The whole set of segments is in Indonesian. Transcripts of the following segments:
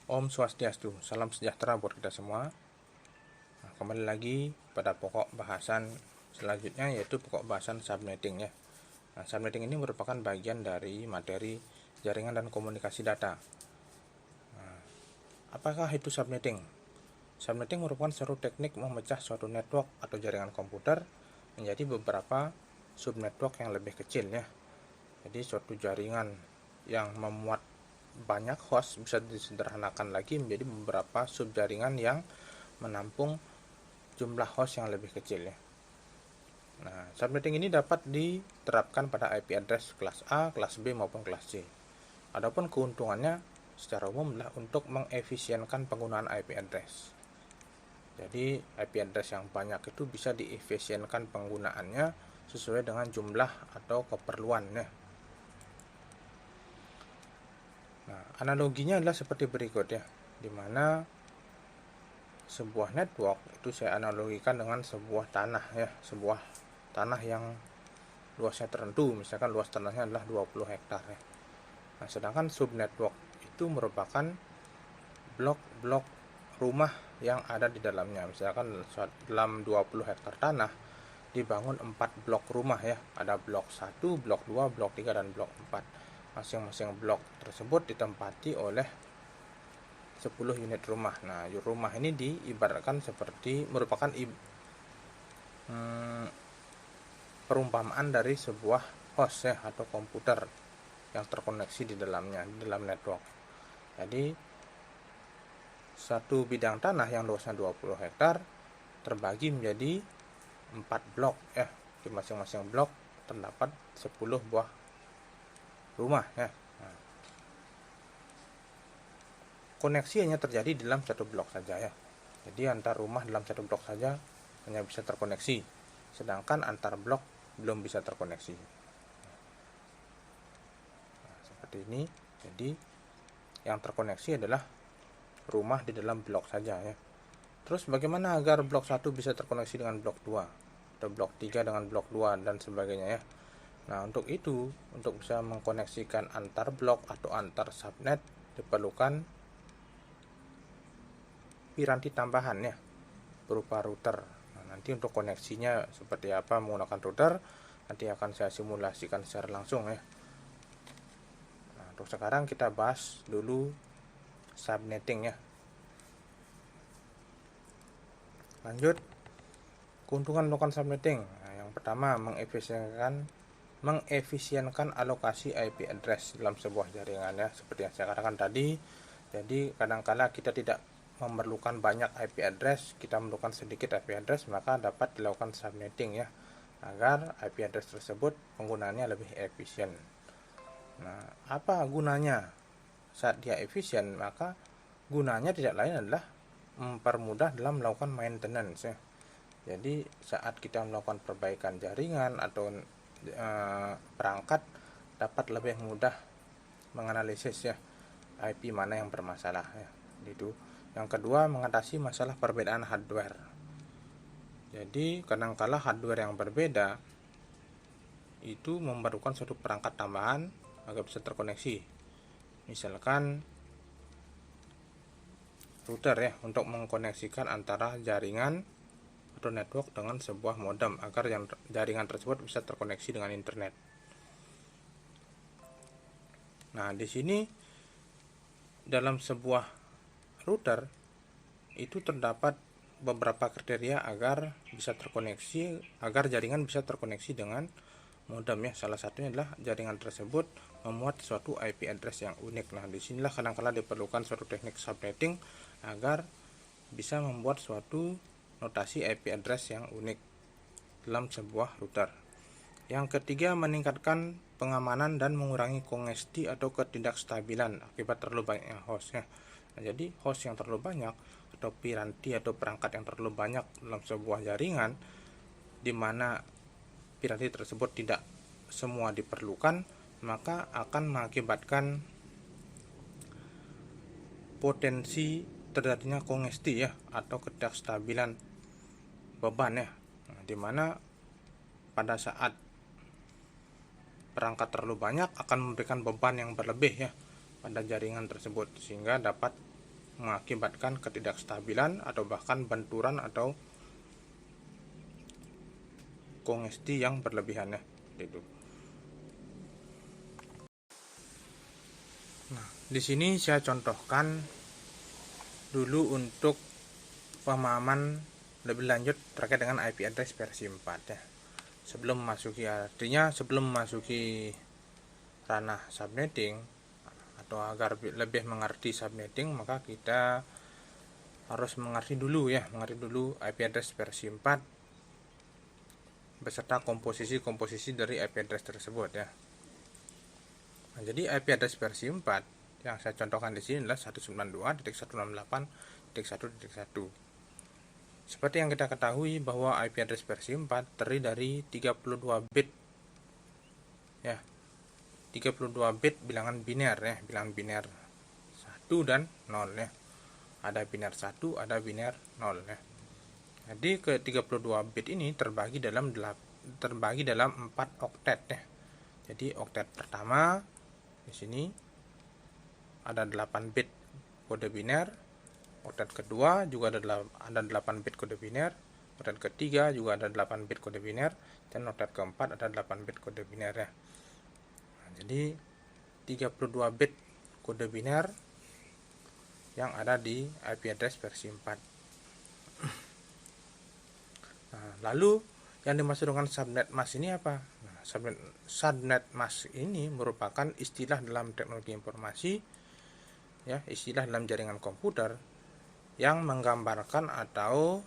Om Swastiastu, salam sejahtera buat kita semua. Nah, kembali lagi pada pokok bahasan selanjutnya, yaitu pokok bahasan subnetting ya. Nah, subnetting ini merupakan bagian dari materi jaringan dan komunikasi data. Nah, apakah itu subnetting? Subnetting merupakan suatu teknik memecah suatu network atau jaringan komputer menjadi beberapa subnetwork yang lebih kecil ya. Jadi suatu jaringan yang memuat banyak host bisa disederhanakan lagi menjadi beberapa subjaringan yang menampung jumlah host yang lebih kecil ya. Nah, subnetting ini dapat diterapkan pada IP address kelas A, kelas B maupun kelas C. Adapun keuntungannya secara umum adalah untuk mengefisienkan penggunaan IP address. Jadi IP address yang banyak itu bisa diefisienkan penggunaannya sesuai dengan jumlah atau keperluannya. Nah, analoginya adalah seperti berikut ya, dimana sebuah network itu saya analogikan dengan sebuah tanah ya, sebuah tanah yang luasnya tertentu, misalkan luas tanahnya adalah 20 hektar ya. Nah, sedangkan subnetwork itu merupakan blok-blok rumah yang ada di dalamnya. Misalkan dalam 20 hektar tanah dibangun 4 blok rumah ya. Ada blok 1, blok 2, blok 3 dan blok 4. Masing-masing blok tersebut ditempati oleh 10 unit rumah. Nah, rumah ini diibaratkan seperti merupakan perumpamaan dari sebuah host ya, atau komputer yang terkoneksi di dalamnya, di dalam network. Jadi satu bidang tanah yang luasnya 20 hektar terbagi menjadi 4 blok ya. Di masing-masing blok terdapat 10 buah rumah ya. Nah, koneksi hanya terjadi dalam satu blok saja ya. Jadi antar rumah dalam satu blok saja hanya bisa terkoneksi, sedangkan antar blok belum bisa terkoneksi. Nah, seperti ini. Jadi yang terkoneksi adalah rumah di dalam blok saja ya. Terus bagaimana agar blok 1 bisa terkoneksi dengan blok 2 atau blok 3 dengan blok 2 dan sebagainya ya. Nah, untuk itu, untuk bisa mengkoneksikan antar blok atau antar subnet diperlukan piranti tambahan ya, berupa router. Nah, nanti untuk koneksinya seperti apa menggunakan router nanti akan saya simulasikan secara langsung ya. Nah, untuk sekarang kita bahas dulu subnetting ya. Lanjut, keuntungan melakukan subnetting. Nah, yang pertama, mengefisienkan alokasi IP address dalam sebuah jaringan ya, seperti yang saya katakan tadi. Jadi kadangkala kita tidak memerlukan banyak IP address, kita memerlukan sedikit IP address, maka dapat dilakukan subnetting ya, agar IP address tersebut penggunaannya lebih efisien. Nah, apa gunanya saat dia efisien? Maka gunanya tidak lain adalah mempermudah dalam melakukan maintenance ya. Jadi saat kita melakukan perbaikan jaringan atau perangkat, dapat lebih mudah menganalisis ya IP mana yang bermasalah ya. Itu. Yang kedua, mengatasi masalah perbedaan hardware. Jadi kadangkala hardware yang berbeda itu memerlukan suatu perangkat tambahan agar bisa terkoneksi. Misalkan router ya, untuk mengkoneksikan antara jaringan atau network dengan sebuah modem agar jaringan tersebut bisa terkoneksi dengan internet. Nah, di sini dalam sebuah router itu terdapat beberapa kriteria agar bisa terkoneksi, agar jaringan bisa terkoneksi dengan modem ya. Salah satunya adalah jaringan tersebut memuat suatu IP address yang unik. Nah, disinilah kadang-kala diperlukan suatu teknik subnetting agar bisa membuat suatu notasi IP address yang unik dalam sebuah router. Yang ketiga, meningkatkan pengamanan dan mengurangi kongesti atau ketidakstabilan akibat terlalu banyaknya host ya. Nah, jadi host yang terlalu banyak atau piranti atau perangkat yang terlalu banyak dalam sebuah jaringan, di mana piranti tersebut tidak semua diperlukan, maka akan mengakibatkan potensi terjadinya kongesti ya, atau ketidakstabilan beban ya. Nah, di mana pada saat perangkat terlalu banyak akan memberikan beban yang berlebih ya pada jaringan tersebut, sehingga dapat mengakibatkan ketidakstabilan atau bahkan benturan atau kongesti yang berlebihan ya, itu. Nah, di sini saya contohkan dulu untuk pemahaman lebih lanjut terkait dengan IP address versi 4 ya. Sebelum memasuki ranah subnetting atau agar lebih mengerti subnetting, maka kita harus mengerti dulu IP address versi 4 beserta komposisi dari IP address tersebut ya. Nah, jadi IP address versi 4 yang saya contohkan di sini adalah 192.168.1.1. Seperti yang kita ketahui bahwa IP address versi 4 terdiri dari 32 bit ya. 32 bit bilangan biner ya, bilangan biner 1 dan 0 ya. Ada biner 1, ada biner 0 ya. Jadi ke 32 bit ini terbagi dalam 4 oktet ya. Jadi oktet pertama di sini ada 8 bit kode biner, oktet kedua juga ada 8 bit kode biner, oktet ketiga juga ada 8 bit kode biner, dan oktet keempat ada 8 bit kode biner ya. Nah, jadi 32 bit kode biner yang ada di IP address versi 4. Nah, lalu yang dimaksud dengan subnet mask ini apa? Nah, subnet mask ini merupakan istilah dalam teknologi informasi ya, istilah dalam jaringan komputer yang menggambarkan atau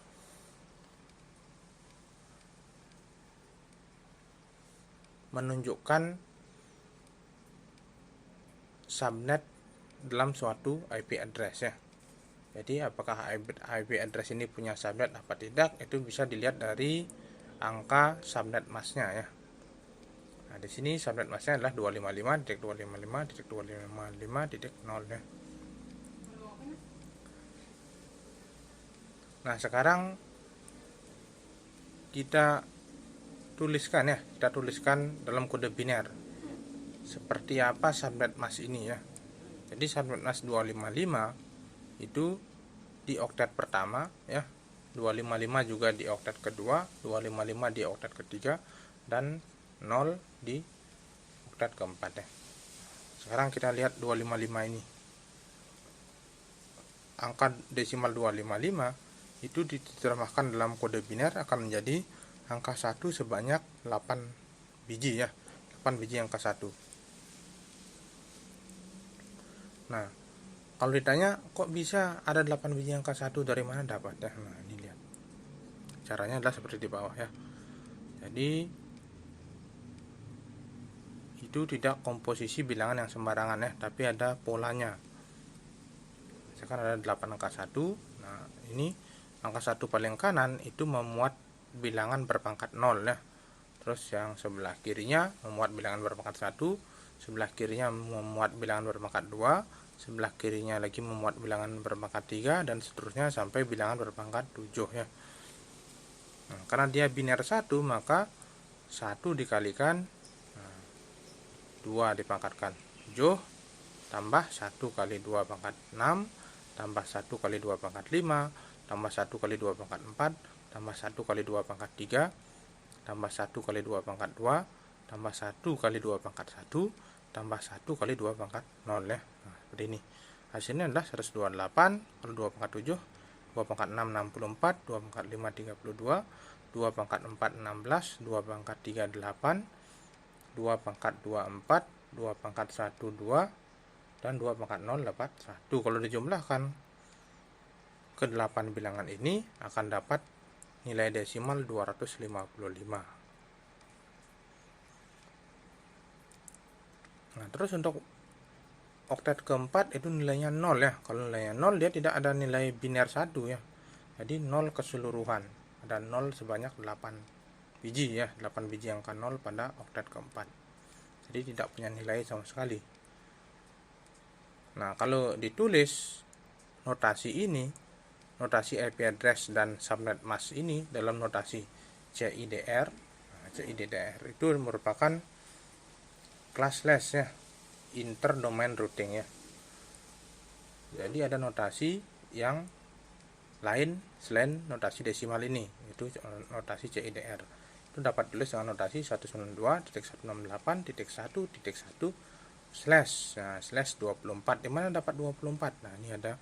menunjukkan subnet dalam suatu IP address ya. Jadi apakah IP address ini punya subnet apa tidak, itu bisa dilihat dari angka subnet masknya ya. Nah, di sini subnet masknya adalah 255.255.255.0 ya. Nah, sekarang kita tuliskan dalam kode biner seperti apa subnet mask ini ya. Jadi subnet mask 255 itu di oktet pertama ya, 255 juga di oktet kedua, 255 di oktet ketiga, dan 0 di oktet keempat ya. Sekarang kita lihat 255 ini. Angka desimal 255 itu diterjemahkan dalam kode biner akan menjadi angka 1 sebanyak 8 biji ya. 8 biji angka 1. Nah, kalau ditanya kok bisa ada 8 biji angka 1, dari mana dapat ya? Nah, ini lihat. Caranya adalah seperti di bawah ya. Jadi itu tidak komposisi bilangan yang sembarangan ya, tapi ada polanya. Sekarang ada 8 angka 1. Nah, ini angka 1 paling kanan itu memuat bilangan berpangkat 0 ya. Terus yang sebelah kirinya memuat bilangan berpangkat 1, sebelah kirinya memuat bilangan berpangkat 2, sebelah kirinya lagi memuat bilangan berpangkat 3, dan seterusnya sampai bilangan berpangkat 7 ya. Nah, karena dia biner 1, maka 1 dikalikan 2 dipangkatkan 7, tambah 1 kali 2 pangkat 6, tambah 1 kali 2 pangkat 5, tambah 1 kali 2 pangkat 4, tambah 1 kali 2 pangkat 3, tambah 1 kali 2 pangkat 2, tambah 1 kali 2 pangkat 1, tambah 1 kali 2 pangkat 0 ya. Nah, seperti ini. Hasilnya adalah 128, kalau 2 pangkat 7, 2 pangkat 6, 64, 2 pangkat 5, 32, 2 pangkat 4, 16, 2 pangkat 3, 8, 2 pangkat 2, 4, 2 pangkat 1, 2, dan 2 pangkat 0 dapat 1. Kalau dijumlahkan ke 8 bilangan ini akan dapat nilai desimal 255. Nah, terus untuk oktet keempat itu nilainya 0 ya. Kalau nilainya 0, dia tidak ada nilai biner 1 ya. Jadi 0 keseluruhan. Ada 0 sebanyak 8 biji ya, 8 biji angka 0 pada oktet keempat. Jadi tidak punya nilai sama sekali. Nah, kalau ditulis notasi ini, notasi IP address dan subnet mask ini dalam notasi CIDR. Nah, CIDR itu merupakan classless ya, inter domain routing ya. Jadi ada notasi yang lain selain notasi desimal ini, itu notasi CIDR. Itu dapat tulis dengan notasi 192.168.1.1 slash. Nah, slash 24. Di mana dapat 24? Nah, ini ada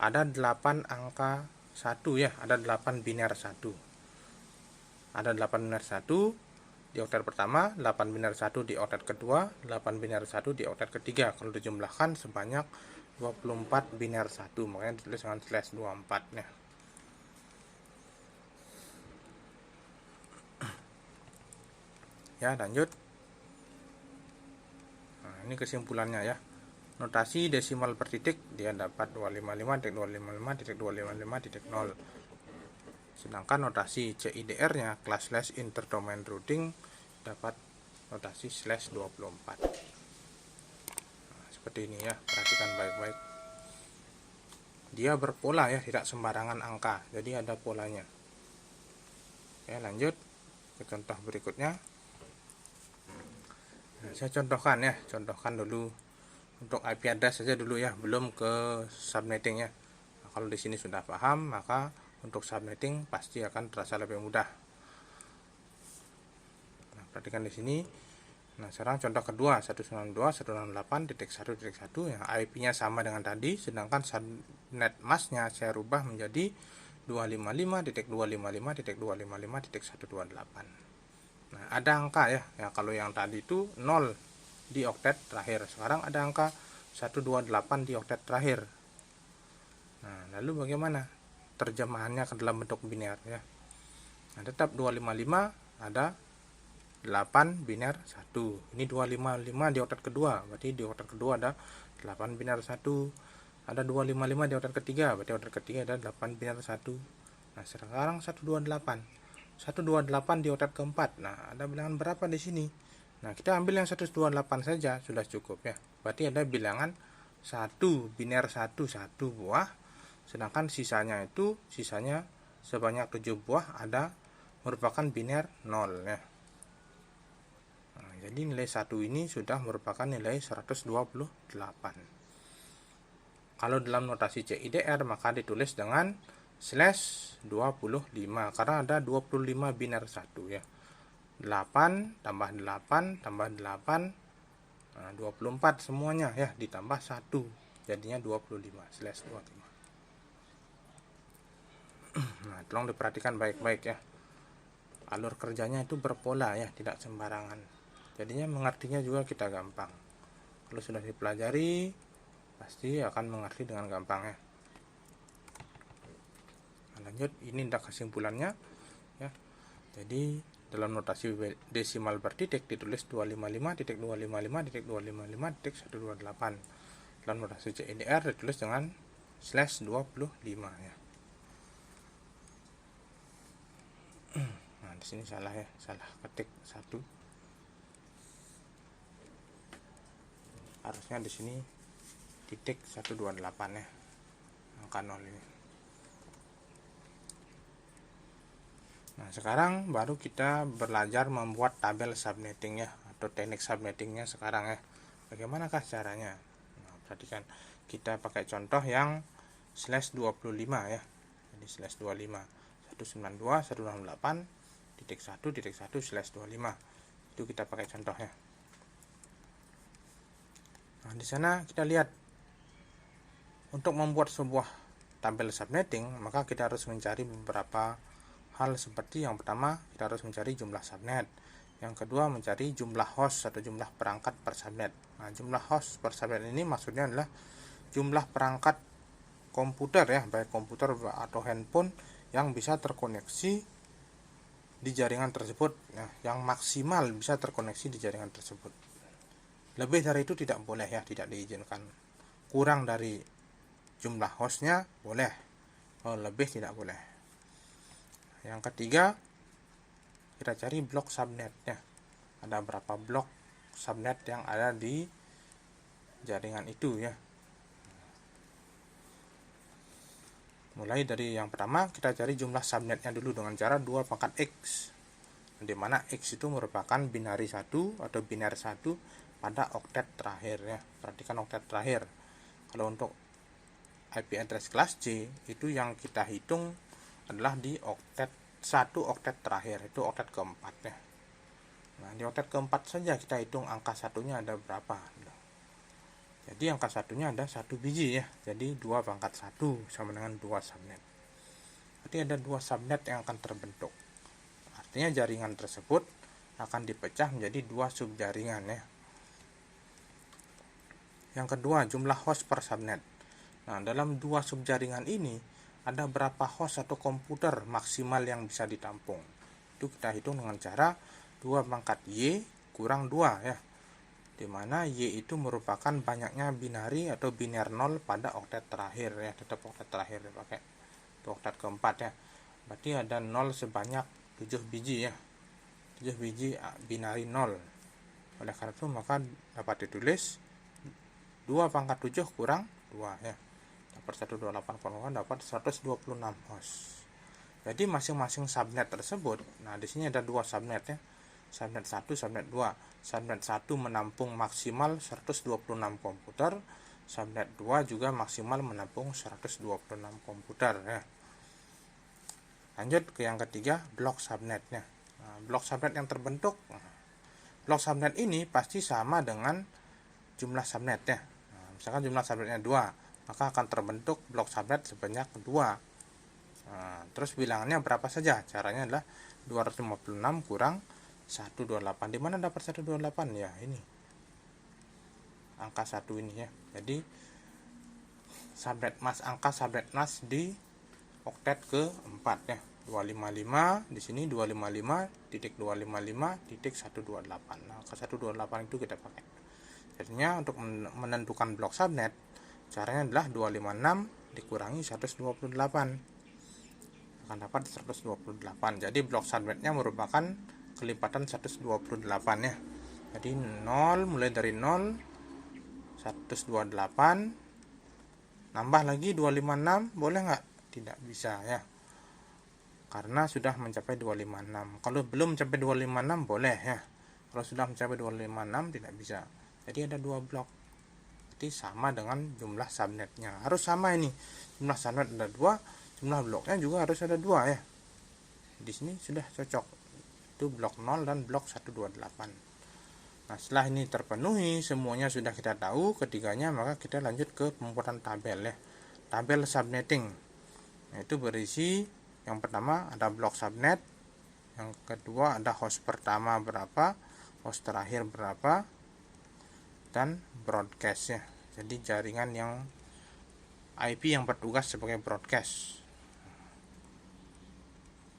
8 angka 1 ya, ada 8 biner 1. Ada 8 biner 1 di oktet pertama, 8 biner 1 di oktet kedua, 8 biner 1 di oktet ketiga. Kalau dijumlahkan sebanyak 24 biner 1, makanya ditulis dengan slash 24 ya. Ya, lanjut. Nah, ini kesimpulannya ya. Notasi desimal per titik dia dapat 255.255.255.0. Sedangkan notasi CIDR-nya class slash interdomain routing dapat notasi slash 24. Nah, seperti ini ya, perhatikan baik-baik. Dia berpola ya, tidak sembarangan angka. Jadi ada polanya. Oke, lanjut ke contoh berikutnya. Nah, saya contohkan dulu untuk IP address saja dulu ya, belum ke subnetting ya. Nah, kalau di sini sudah paham, maka untuk subnetting pasti akan terasa lebih mudah. Nah, perhatikan di sini. Nah, sekarang contoh kedua 192.168.1.1 yang IP-nya sama dengan tadi, sedangkan subnet masknya saya rubah menjadi 255.255.255.128. Nah, ada angka ya. Ya, kalau yang tadi itu 0 di oktet terakhir. Sekarang ada angka 128 di oktet terakhir. Nah, lalu bagaimana terjemahannya ke dalam bentuk biner ya? Nah, tetap 255 ada 8 biner 1. Ini 255 di oktet kedua, berarti di oktet kedua ada 8 biner 1. Ada 255 di oktet ketiga, berarti oktet ketiga ada 8 biner 1. Nah, sekarang 128 di oktet keempat. Nah, ada bilangan berapa di sini? Nah, kita ambil yang 128 saja sudah cukup ya. Berarti ada bilangan 1 biner 1 buah, sedangkan sisanya sebanyak 7 buah ada merupakan biner 0 ya. Nah, jadi nilai 1 ini sudah merupakan nilai 128. Kalau dalam notasi CIDR maka ditulis dengan slash 25 karena ada 25 biner 1 ya. 8 tambah 8 tambah 8, nah 24 semuanya ya, ditambah 1 jadinya 25 slash 25. Nah, tolong diperhatikan baik-baik ya, alur kerjanya itu berpola ya, tidak sembarangan, jadinya mengertinya juga kita gampang. Kalau sudah dipelajari pasti akan mengerti dengan gampang ya. Lanjut, ini adalah kesimpulannya ya. Jadi dalam notasi desimal bertitik ditulis 255.255.255.128. Dalam notasi CIDR ditulis dengan slash 25 ya. Nah, di sini salah ya, salah ketik 1. Harusnya di sini titik 128 ya, angka 0 ini. Nah, sekarang baru kita belajar membuat tabel subnetting ya, atau teknik subnettingnya sekarang ya. Bagaimanakah caranya? Nah, perhatikan, kita pakai contoh yang slash 25 ya. Jadi slash 25 192.168.1.1 slash 25. Itu kita pakai contohnya. Nah, di sana kita lihat untuk membuat sebuah tabel subnetting, maka kita harus mencari beberapa hal seperti yang pertama kita harus mencari jumlah subnet, yang kedua mencari jumlah host atau jumlah perangkat per subnet. Nah, jumlah host per subnet ini maksudnya adalah jumlah perangkat komputer ya, baik komputer atau handphone yang bisa terkoneksi di jaringan tersebut ya, yang maksimal bisa terkoneksi di jaringan tersebut. Lebih dari itu tidak boleh ya, tidak diizinkan. Kurang dari jumlah hostnya boleh, lebih tidak boleh. Yang ketiga, kita cari blok subnetnya. Ada berapa blok subnet yang ada di jaringan itu ya. Mulai dari yang pertama, kita cari jumlah subnetnya dulu dengan cara 2 pangkat X, di mana X itu merupakan binari 1 atau biner 1 pada oktet terakhir ya. Perhatikan oktet terakhir. Kalau untuk IP address kelas C itu yang kita hitung adalah di satu oktet terakhir, itu oktet keempat ya. Nah, di oktet keempat saja kita hitung angka satunya ada berapa. Jadi angka satunya ada 1 biji ya. Jadi 2 pangkat 1 sama dengan 2 subnet. Berarti ada 2 subnet yang akan terbentuk. Artinya jaringan tersebut akan dipecah menjadi 2 subjaringan ya. Yang kedua, jumlah host per subnet. Nah, dalam 2 subjaringan ini ada berapa host atau komputer maksimal yang bisa ditampung. Itu kita hitung dengan cara 2 pangkat Y kurang 2 ya. Dimana Y itu merupakan banyaknya binari atau biner 0 pada oktet terakhir ya, tetap oktet terakhir dipakai. Itu oktet keempat ya. Berarti ada 0 sebanyak 7 biji ya. 7 biji binari 0. Oleh karena itu maka dapat ditulis 2 pangkat 7 kurang 2 ya. Dapat 128,1 dapat 126 host. Jadi masing-masing subnet tersebut, nah di sini ada 2 subnet ya. Subnet 1, subnet 2. Subnet 1 menampung maksimal 126 komputer. Subnet 2 juga maksimal menampung 126 komputer ya. Lanjut ke yang ketiga, blok subnetnya. Nah, blok subnet yang terbentuk, blok subnet ini pasti sama dengan jumlah subnet ya. Nah, misalkan jumlah subnetnya 2, maka akan terbentuk blok subnet sebanyak 2. Nah, terus bilangannya berapa saja? Caranya adalah 256 kurang 128. Di mana dapat 128 ya? Ini angka 1 ini ya. Jadi angka subnet mask di oktet ke-4 ya. 255 di sini 255.255.128. Nah, angka 128 itu kita pakai. Jadinya untuk menentukan blok subnet caranya adalah 256 dikurangi 128. Akan dapat 128. Jadi blok subnetnya merupakan kelipatan 128 ya. Jadi 0 mulai dari 0 128 nambah lagi 256 boleh nggak? Tidak bisa ya. Karena sudah mencapai 256. Kalau belum mencapai 256 boleh ya. Kalau sudah mencapai 256 tidak bisa. Jadi ada 2 blok. Jadi sama dengan jumlah subnetnya. Harus sama ini. Jumlah subnet ada 2, jumlah bloknya juga harus ada 2 ya. Di sini sudah cocok. Itu blok 0 dan blok 128. Nah, setelah ini terpenuhi, semuanya sudah kita tahu ketiganya, maka kita lanjut ke pembuatan tabel ya. Tabel subnetting. Nah, itu berisi yang pertama ada blok subnet, yang kedua ada host pertama berapa, host terakhir berapa, dan broadcast ya. Jadi jaringan yang IP yang bertugas sebagai broadcast.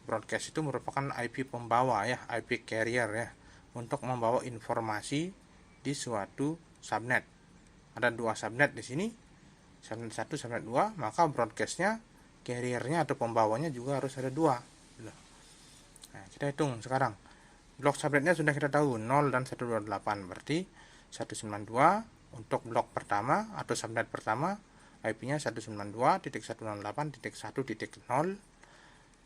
Broadcast itu merupakan IP pembawa ya, IP carrier ya, untuk membawa informasi di suatu subnet. Ada 2 subnet di sini, subnet 1, subnet 2, maka broadcastnya, carriernya atau pembawanya juga harus ada 2. Nah, kita hitung sekarang. Blok subnetnya sudah kita tahu 0 dan 128, berarti 192 untuk blok pertama atau subnet pertama, IP-nya 192.168.1.0.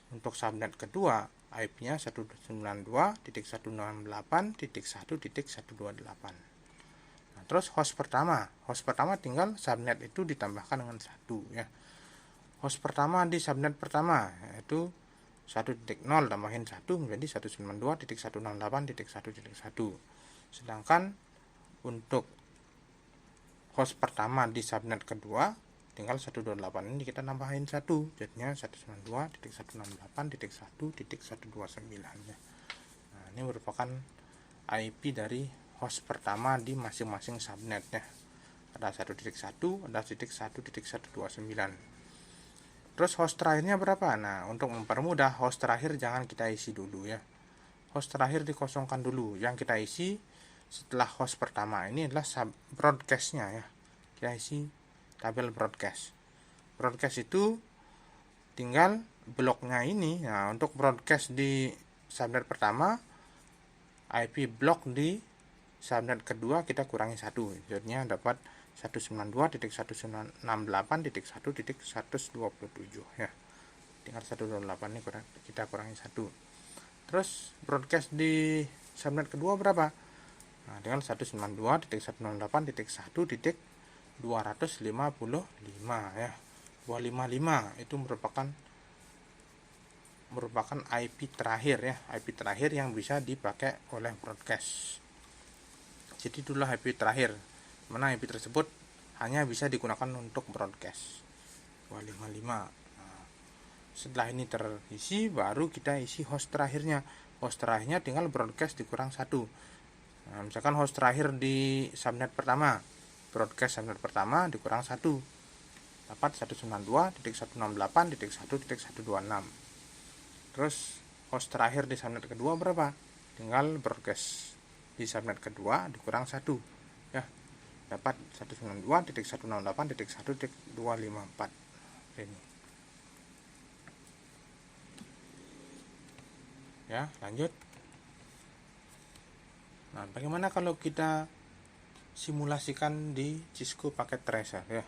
Untuk subnet kedua, IP-nya 192.168.1.128. Nah, terus host pertama tinggal subnet itu ditambahkan dengan 1 ya. Host pertama di subnet pertama yaitu 1.0 tambahin 1 menjadi 192.168.1.1. Sedangkan untuk host pertama di subnet kedua tinggal 128 ini kita nambahin 1, jadinya 192.168.1.129 ya. Nah, ini merupakan IP dari host pertama di masing-masing subnet ya. Ada 1.1, ada 1.1.129. Terus host terakhirnya berapa? Nah, untuk mempermudah, host terakhir jangan kita isi dulu ya. Host terakhir dikosongkan dulu. Yang kita isi setelah host pertama ini adalah broadcastnya ya. Kita isi tabel broadcast. Broadcast itu tinggal bloknya ini. Nah, untuk broadcast di subnet pertama, IP blok di subnet kedua kita kurangi 1. Jadinya dapat 192.168.1.127 ya. Tinggal 128 ini kita kurangi 1. Terus broadcast di subnet kedua berapa? Nah, tinggal 192.168.1.255 ya. 255 itu merupakan IP terakhir ya, IP terakhir yang bisa dipakai oleh broadcast. Jadi itulah IP terakhir, mana IP tersebut hanya bisa digunakan untuk broadcast 255. Nah, setelah ini terisi, baru kita isi host terakhirnya. Host terakhirnya tinggal broadcast dikurang 1. Nah, misalkan host terakhir di subnet pertama, broadcast subnet pertama dikurang 1, dapat 192.168.1.126. Terus host terakhir di subnet kedua berapa? Tinggal broadcast di subnet kedua dikurang 1 ya, dapat 192.168.1.254 ini ya. Lanjut. Nah, bagaimana kalau kita simulasikan di Cisco Packet Tracer ya?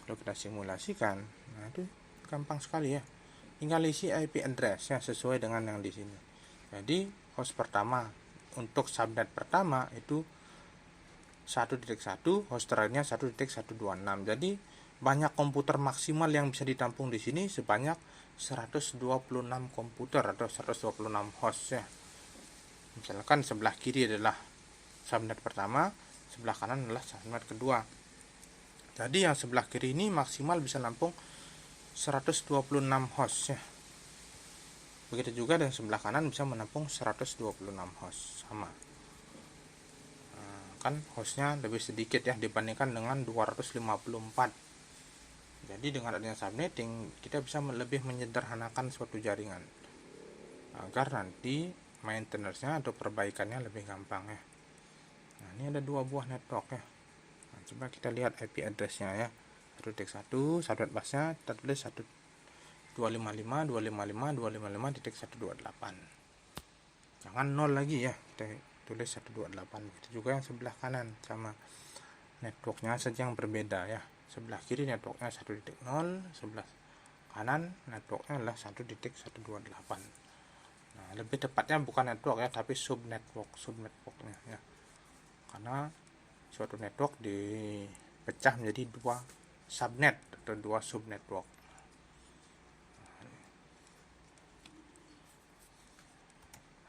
Kalau kita simulasikan, nah itu gampang sekali ya. Tinggal isi IP address ya sesuai dengan yang di sini. Jadi host pertama untuk subnet pertama itu 1.1, host terakhirnya 1.126. Jadi banyak komputer maksimal yang bisa ditampung di sini sebanyak 126 komputer atau 126 host ya. Misalkan sebelah kiri adalah subnet pertama, sebelah kanan adalah subnet kedua. Jadi yang sebelah kiri ini maksimal bisa nampung 126 host ya. Begitu juga dan sebelah kanan bisa menampung 126 host sama. Nah, kan hostnya lebih sedikit ya dibandingkan dengan 254. Jadi dengan adanya subnetting kita bisa lebih menyederhanakan suatu jaringan agar nanti maintenance-nya atau perbaikannya lebih gampang ya. Nah, ini ada 2 buah network ya. Nah, coba kita lihat IP address-nya ya. 1.1 subnet busnya kita tulis 255.255.255.128. Jangan 0 lagi ya, kita tulis 128. Begitu juga yang sebelah kanan, sama networknya saja yang berbeda ya. Sebelah kiri networknya 1.0, sebelah kanan networknya adalah 1.128. Nah, lebih tepatnya bukan network ya, tapi subnetworknya ya. Karena suatu network dipecah menjadi 2 subnet atau 2 subnetwork.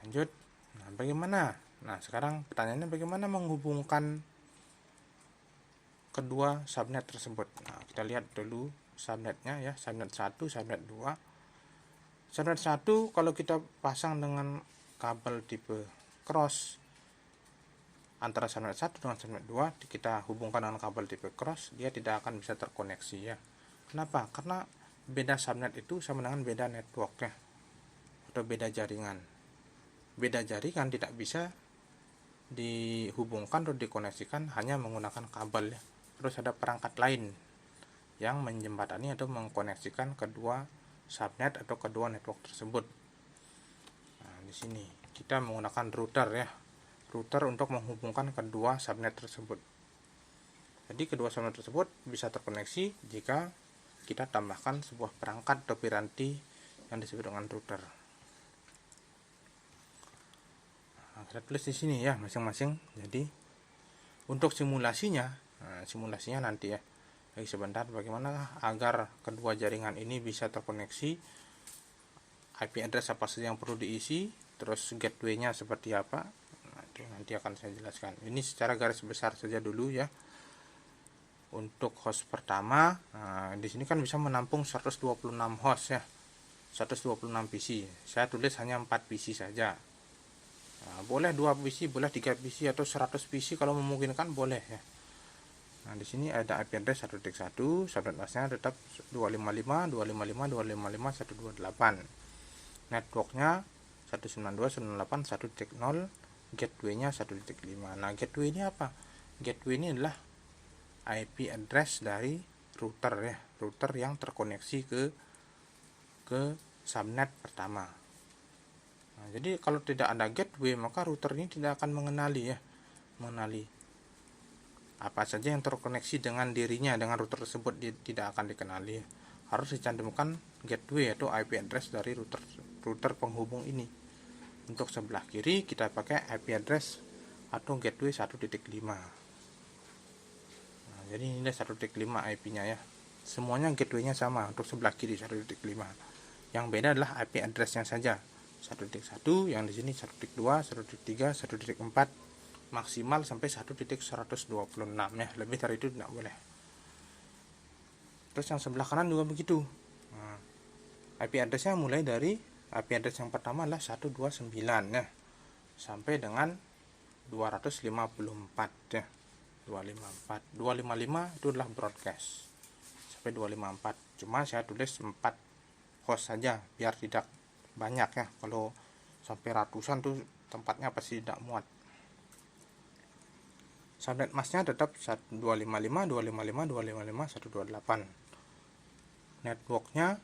Lanjut. Nah, bagaimana? Nah, sekarang pertanyaannya bagaimana menghubungkan kedua subnet tersebut. Nah, kita lihat dulu subnetnya ya, subnet 1, subnet 2. Subnet 1 kalau kita pasang dengan kabel tipe cross antara subnet 1 dengan subnet 2, kita hubungkan dengan kabel tipe cross, dia tidak akan bisa terkoneksi ya. Kenapa? Karena beda subnet itu sama dengan beda network ya, atau beda jaringan. Beda jaringan tidak bisa dihubungkan atau dikoneksikan hanya menggunakan kabel ya. Terus ada perangkat lain yang menjembatani atau mengkoneksikan kedua subnet atau kedua network tersebut. Nah, di sini kita menggunakan router ya. Router untuk menghubungkan kedua subnet tersebut. Jadi kedua subnet tersebut bisa terkoneksi jika kita tambahkan sebuah perangkat atau piranti yang disebut dengan router. Nah, kita tulis di sini ya masing-masing. Jadi untuk simulasinya nanti ya. Lagi sebentar bagaimana agar kedua jaringan ini bisa terkoneksi, IP address apa saja yang perlu diisi, terus gateway-nya seperti apa. Nanti akan saya jelaskan. Ini secara garis besar saja dulu ya. Untuk host pertama, di sini kan bisa menampung 126 host ya. 126 PC. Saya tulis hanya 4 PC saja. Nah, boleh 2 PC, boleh 3 PC atau 100 PC kalau memungkinkan boleh ya. Nah, di sini ada IP address 1.1, subnet busnya tetap 255.255.128. Networknya 192.168.1.0, gateway-nya 1.5. Nah, gateway ini apa? Gateway ini adalah IP address dari router ya, router yang terkoneksi ke subnet pertama. Nah, jadi kalau tidak ada gateway maka router ini tidak akan mengenali apa saja yang terkoneksi dengan dirinya, dengan router tersebut tidak akan dikenali. Harus dicantumkan gateway atau IP address dari router penghubung ini. Untuk sebelah kiri kita pakai IP address atau gateway 1.5. Nah, jadi ini 1.5 IP-nya ya. semuanya gateway-nya sama untuk sebelah kiri 1.5. Yang beda adalah IP address-nya saja. 1.1 yang di sini 1.2, 1.3, 1.4 maksimal sampai 1.126 ya. Lebih dari itu tidak boleh. Terus yang sebelah kanan juga begitu. Nah, IP address-nya mulai dari IP address yang pertama adalah 129 ya, sampai dengan 254 ya. 255 itu adalah broadcast sampai 254. Cuma saya tulis 4 host saja biar tidak banyak ya. Kalau sampai ratusan tuh tempatnya pasti tidak muat. Subnet masknya tetap 255, 255, 255, 128. Networknya,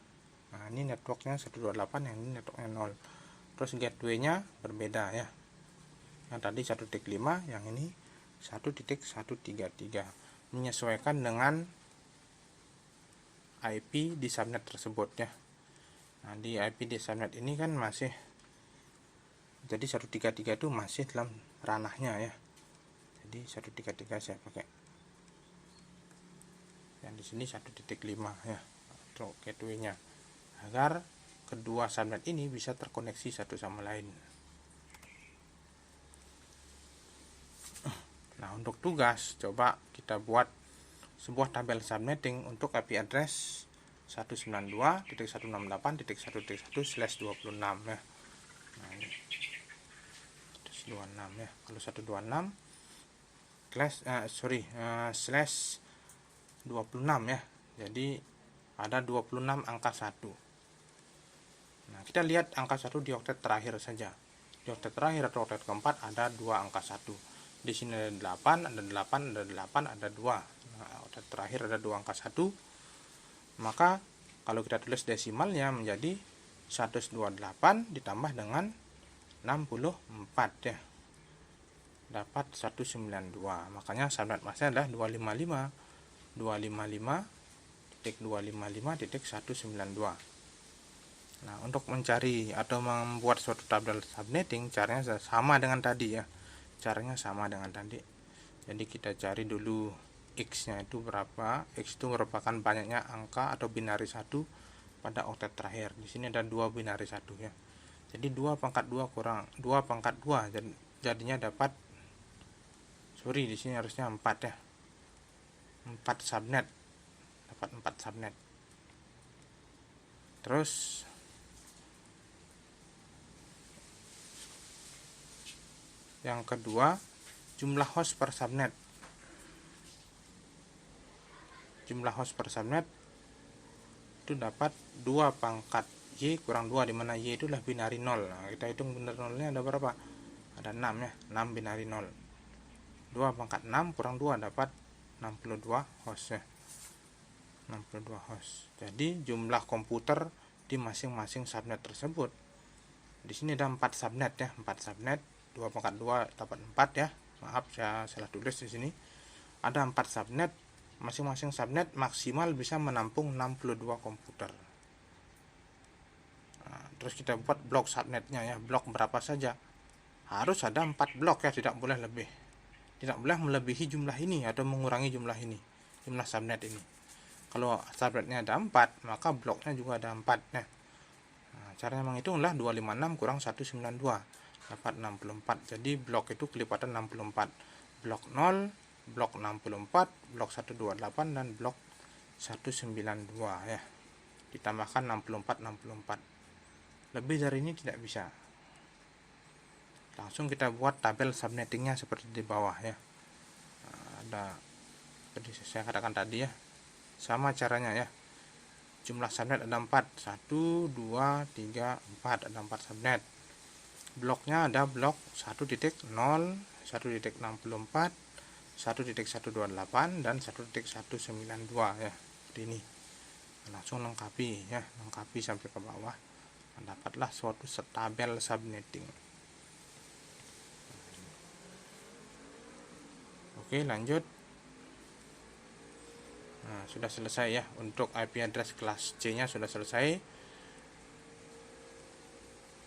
nah ini networknya 128, yang ini networknya 0. Terus gateway-nya berbeda ya. Yang tadi 1.5, yang ini 1.133, menyesuaikan dengan IP di subnet tersebut ya. Nah, di IP di subnet ini kan masih, jadi 133 itu masih dalam ranahnya ya. Jadi 133 saya pakai. Yang di sini 1.5 ya untuk gateway-nya, agar kedua subnet ini bisa terkoneksi satu sama lain. Nah, untuk tugas coba kita buat sebuah tabel subnetting untuk IP address 192.168.1.1/26 ya. Nah, ini 126 ya. Kalau 126 slash 26 ya. Jadi ada 26 angka 1. Nah, kita lihat angka 1 di oktet terakhir saja. Di oktet terakhir atau oktet keempat ada 2 angka 1. Di sini ada 8, ada 8, ada 8, ada 2. Nah, oktet terakhir ada 2 angka 1. Maka kalau kita tulis desimalnya menjadi 128 ditambah dengan 64 ya. Dapat 192. Makanya subnet masknya adalah 255.255.192. Nah, untuk mencari atau membuat suatu tabel subnetting caranya sama dengan tadi ya. Caranya sama dengan tadi. Jadi kita cari dulu X-nya itu berapa. X itu merupakan banyaknya angka atau binari 1 pada oktet terakhir. Di sini ada 2 binari 1 ya. Jadi 2 pangkat 2 kurang 2 pangkat 2 jadinya dapat, sorry di sini harusnya 4 ya. 4 subnet. Dapat 4 subnet. Terus yang kedua, jumlah host per subnet. Jumlah host per subnet itu dapat 2 pangkat Y kurang 2, dimana Y itu adalah binari 0. Nah, kita hitung binari 0-nya ada berapa? Ada 6 ya, 6 binari 0. 2 pangkat 6 kurang 2 dapat 62 host ya. 62 host. Jadi jumlah komputer di masing-masing subnet tersebut. Di sini ada 4 subnet ya, 4 subnet. 2 pangkat 2 dapat 4 ya. Maaf saya salah tulis di sini. Ada 4 subnet, masing-masing subnet maksimal bisa menampung 62 komputer. Nah, terus kita buat blok subnetnya ya, blok berapa saja. Harus ada 4 blok ya, tidak boleh lebih. Tidak boleh melebihi jumlah ini atau mengurangi jumlah ini, jumlah subnet ini. Kalau subnetnya ada 4, maka bloknya juga ada 4 ya. Nah, caranya menghitung adalah 256 kurang 192. Dapat 64. Jadi blok itu kelipatan 64. Blok 0, blok 64, blok 128 dan blok 192 ya. Ditambahkan 64. Lebih dari ini tidak bisa. Langsung kita buat tabel subnettingnya seperti di bawah ya. Nah, ada seperti saya katakan tadi ya. Sama caranya ya. Jumlah subnet ada 4. 1, 2, 3, 4. Ada 4 subnet. Bloknya ada blok 1.0, 1.64, 1.128 dan 1.192 ya. Seperti ini. Langsung lengkapi ya, lengkapi sampai ke bawah. Dapatlah suatu tabel subnetting. Oke, lanjut. Nah, sudah selesai ya. Untuk IP address kelas C nya sudah selesai.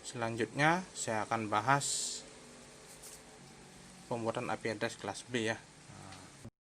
Selanjutnya saya akan bahas pembuatan IP address kelas B ya.